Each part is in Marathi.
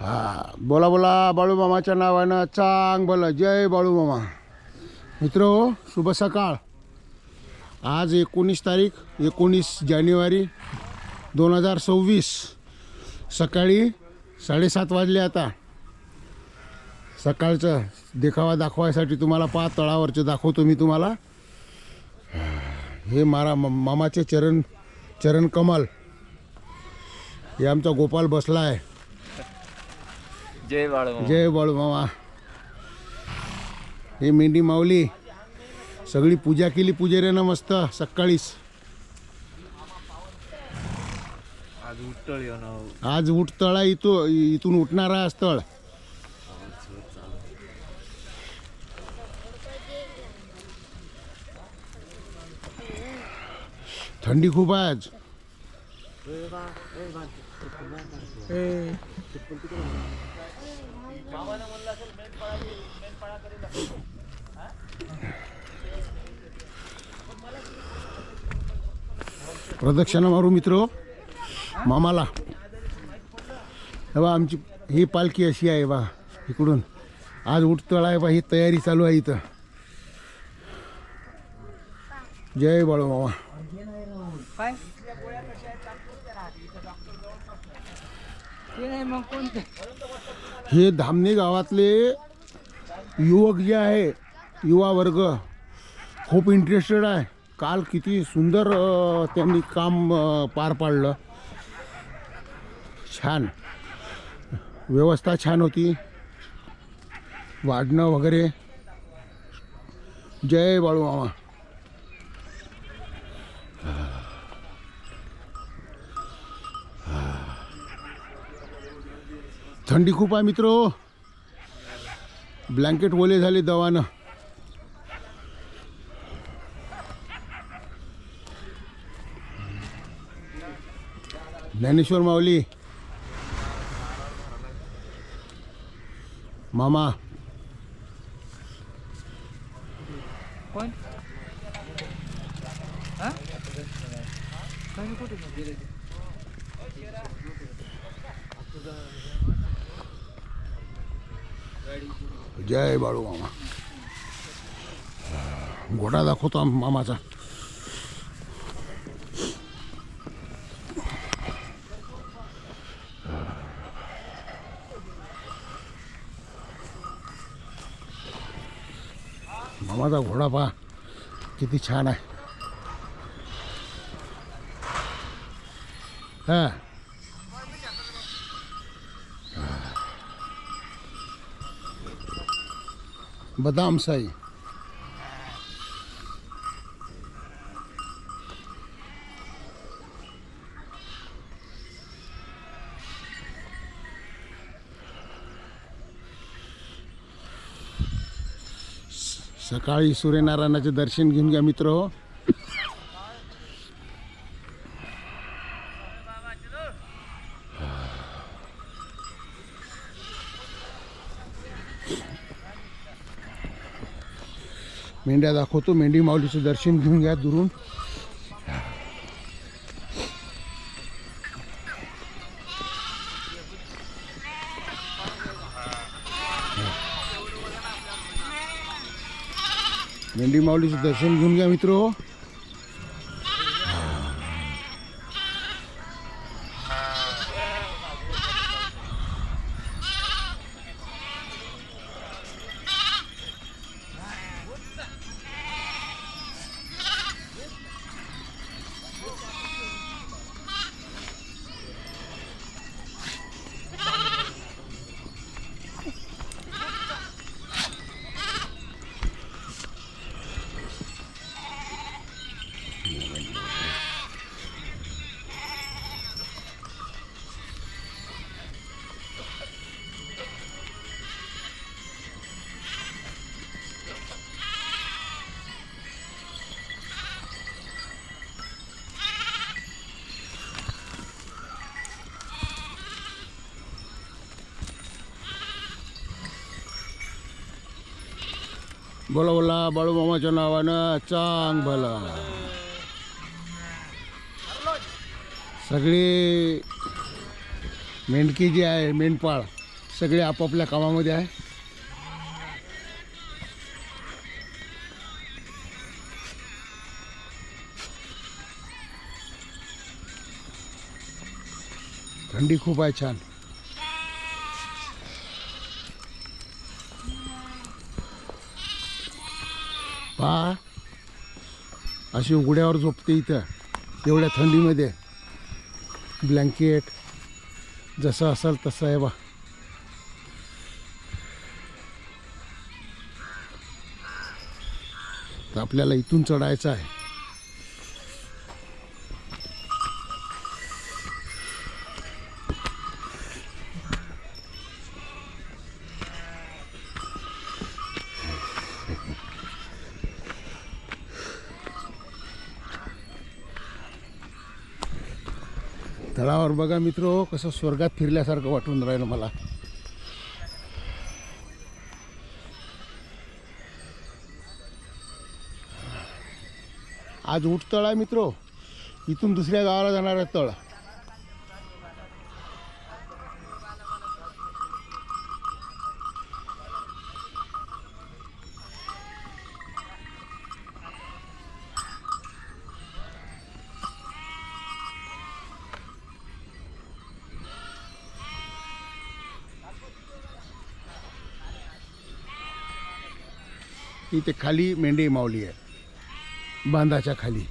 हा बोला बोला बाळूमामाच्या नावानं चांग बोला. जय बाळूमामा. मित्र शुभ सकाळ. आज 19 जानेवारी 2026 सकाळी 7:30 वाजले. आता सकाळचं देखावा दाखवायसाठी तुम्हाला तळावरचे दाखवतो मी तुम्हाला. हे मामाचे चरण कमल. हे आमचा गोपाल बसला आहे. जय बाळूमामा. जय बाळूमामा. हे मेंढी माऊली सगळी पूजा केली पुजाऱ्यानं मस्त सकाळीच. आज उठतळा इथून उठणारा आहे स्थळ. थंडी खूप आहे आज. प्रदक्षिणा मारू मित्र मामाला. बा आमची ही पालखी अशी आहे बा. इकडून आज उठतळ आहे बा. ही तयारी चालू आहे इथं. जय बाळूमामा. हे धामणे गावातले युवक जे आहे युवा वर्ग खूप इंटरेस्टेड आहे. काल किती सुंदर त्यांनी काम पार पाडलं. छान व्यवस्था छान होती. वाढणं वगैरे. जय बाळूमामा. थंडी खूप आहे मित्र. ब्लँकेट ओले झाले दवानं. ज्ञानेश्वर माऊली मामा. कोण? जय बाळूमामा. घोडा दाखवतो मामाचा. मामाचा घोडा पहा किती छान आहे. हा बदाम साई. सकाळी सूर्यनारायणाचे दर्शन घेऊन घ्या मित्र. मेंढ्या दाखवतो. मेंढी माऊलीचं दर्शन घेऊन घ्या दुरून. मेंढी माऊलीचं दर्शन घेऊन घ्या मित्र. बोला बोला बाळूमामाच्या नावानं चांग भला. सगळी मेंढकी जी आहे मेंढपाळ सगळे आपापल्या कामामध्ये आहे. थंडी खूप आहे छान. पहा अशी उघड्यावर झोपते इथं एवढ्या थंडीमध्ये. ब्लँकेट जसं असेल तसं आहे बा. तर आपल्याला इथून चढायचं आहे. तळावर बघा मित्रो कसं स्वर्गात फिरल्यासारखं वाटून राहिलं मला. आज उठ तळ आहे मित्रो. इथून दुसऱ्या गावाला जाणार आहे तळ. इथे खाली मेंढी माऊली आहे बांधाच्या खाली.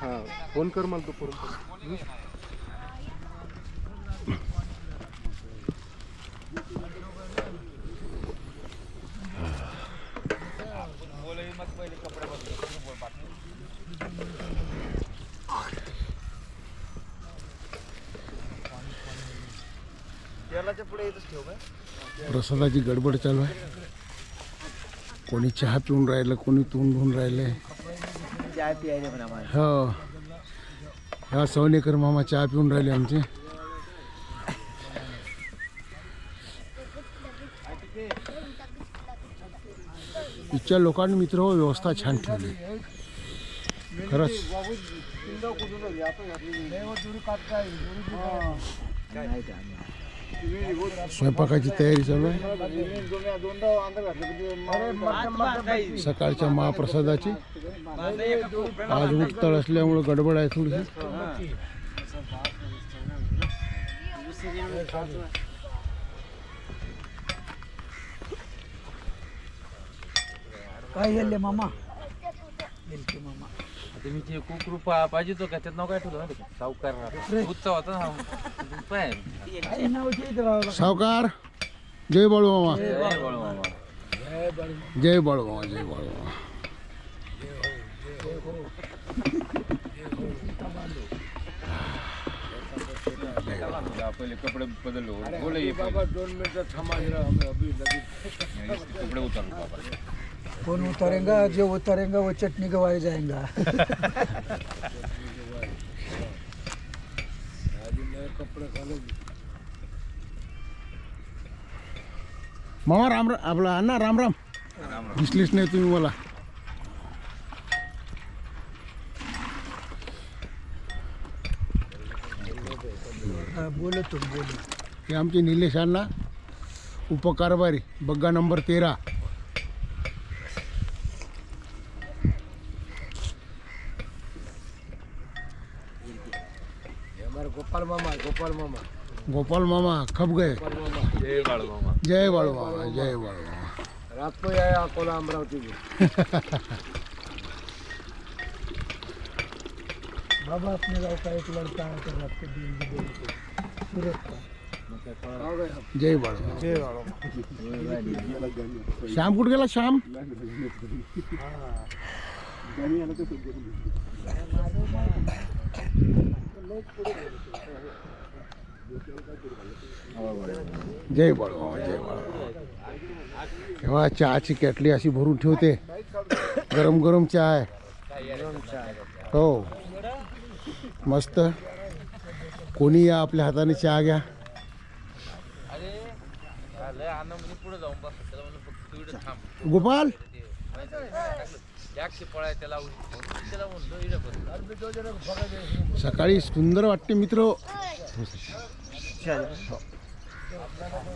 हां फोन कर मला तो करून. प्रसादाची गडबड चालू आहे. कोणी चहा पिऊन राहिलं, कोणी तोंड धुवून राहिले. हो ह्या सवनेकर मामा चहा पिऊन राहिले आमचे. इथच्या लोकांनी मित्र हो व्यवस्था छान ठेवली खरंच. स्वयंपाकाची तयारी चालू आहे. सकाळच्या महाप्रसादाची. आज उठतळ असल्यामुळे गडबड आहे थोडीशी. काय झाले मामा? मामा मी ते कुकरूपा पाहिजे तो का त्यात नाव काय ठेवलं ना सावकार उत्सव होता ना पाय सावकार. जय बाळू मामा. जय बाळू मामा. जय बाळू मामा. जय बाळू मामा. पहिले कपडे बदललो बोले 2 मिनिट थांबा कपडे उतारलो बाबा. कौन उतारेगा? जो उतारेगा वो चटनी गवाया जाएगा. मामा राम राम. आपला अण्णा राम राम. दिसलीच नाही तुम्ही मला. बोलो तुम बोलो. हे आमचे निलेश अण्णा उपकारभारी बग्गा नंबर 13. गोपाल मामा. गोपाल मामा. गोपाल मामा खप गए. जय बाळू मामा. जय बाळू मामा. जय बाळू मामा. रातपो आहे अकोला अमरावती बाबा अपने गाँव का एक लड़का है तो रात के दिन भी बोलते सूरज का जय बाळू. श्याम कुठे गेला श्याम? जय बाळू जय बाळू. तेव्हा चहाची केटली अशी भरून ठेवते. गरम गरम चहा आहे. हो मस्त. कोणी या आपल्या हाताने चहा घ्या. पुढे जाऊन बस त्याला म्हणलं फक्त तू इकडे थांब. गोपाल त्याला म्हणतो इकडे बस. सकाळी सुंदर वाटते मित्र.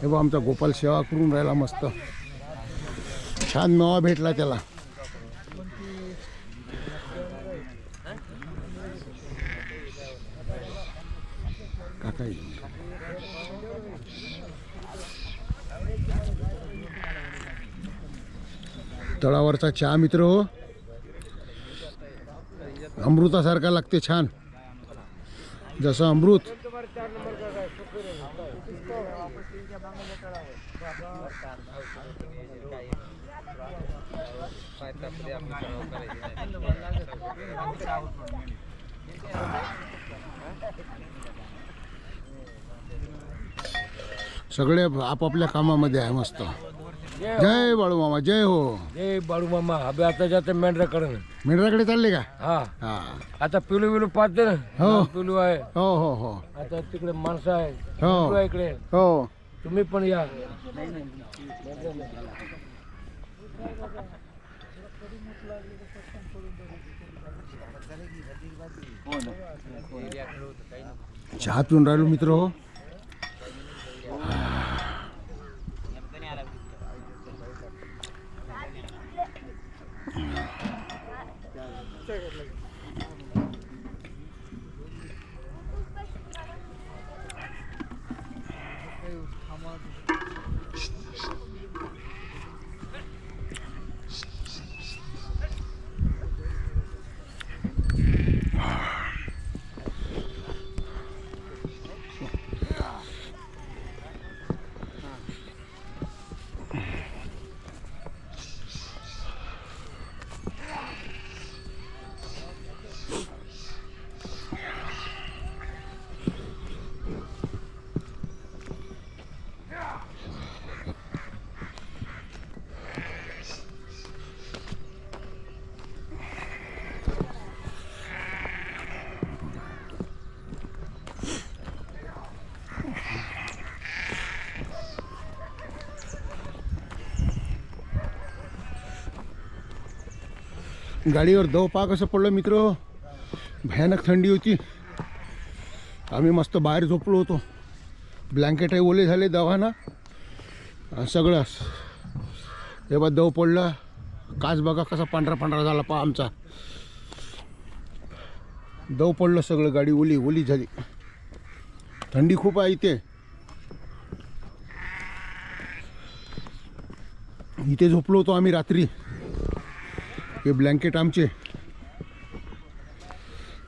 हे बघ आमचा गोपाल सेवा करून राहिला मस्त. छान मेवा भेटला त्याला. काका तळावरचा चहा मित्र हो अमृतासारखा लागते. छान जसं अमृत. सगळे आपापल्या कामामध्ये आहे मस्त. जय बाळू मामा जय हो. जय बाळू मामा. अबे आता जाते मेंढराकडे. मेंढराकडे चालले का? हा हा आता पिलू बिलू पाहते ना. हो. पिलू आहे. हो हो हो आता तिकडे माणसं आहे. हो. पिलू आहे इकडे. हो तुम्ही पण या. चहा पिऊन राहिलो मित्र हो. गाडीवर दव पा कसं पडलं मित्र. भयानक थंडी होती. आम्ही मस्त बाहेर झोपलो होतो. ब्लँकेटही ओले झाले दवानं सगळं. हे बा दव पडलं. काच बघा कसा पांढरा पांढरा झाला पा आमचा. दव पडलं सगळं. गाडी ओली ओली झाली. थंडी खूप आहे इथे. इथे झोपलो होतो आम्ही रात्री. हे ब्लँकेट आमचे.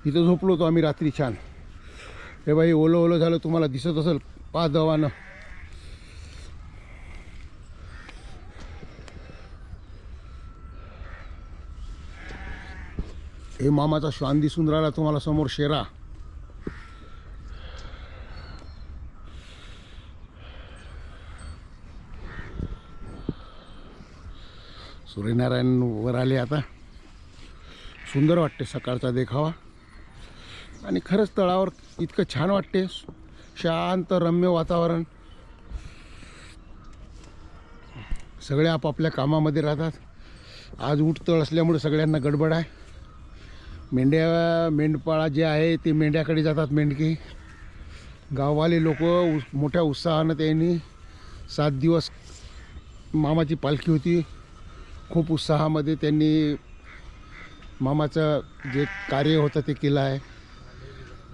इथं झोपलो होतो आम्ही रात्री छान. हे बाई ओलं ओलं झालं. तुम्हाला दिसत असेल पा दवानं. हे मामाचा श्वान दिसून राहिला तुम्हाला समोर. शेरा सूर्यनारायण वर आले आता. सुंदर वाटते सकाळचा देखावा. आणि खरंच तळावर इतकं छान वाटते. शांत रम्य वातावरण. सगळे आपापल्या कामामध्ये राहतात. आज उठतळ असल्यामुळे सगळ्यांना गडबड आहे. मेंढपाळा जे आहे ते मेंढ्याकडे जातात. मेंढकी गाववाले लोक मोठ्या उत्साहानं त्यांनी 7 दिवस मामाची पालखी होती. खूप उत्साहामध्ये त्यांनी मामाचं जे कार्य होतं ते केलं आहे.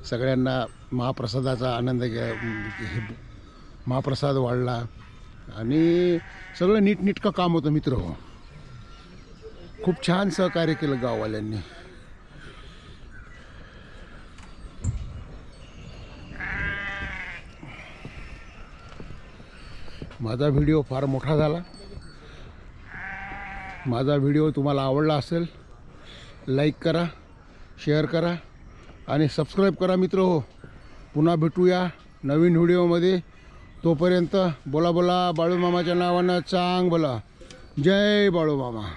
सगळ्यांना महाप्रसादाचा आनंद घ्या. महाप्रसाद वाढला. आणि सगळं नीटनेटकं काम होतं मित्र हो. खूप छान सहकार्य केलं गाववाल्यांनी. माझा व्हिडिओ फार मोठा झाला. माझा व्हिडिओ तुम्हाला आवडला असेल, लाईक करा, शेअर करा आणि सबस्क्राईब करा मित्र हो. पुन्हा भेटूया नवीन व्हिडिओमध्ये. तोपर्यंत बोला बोला बाळूमामाच्या नावानं चांग बोला. जय बाळूमामा.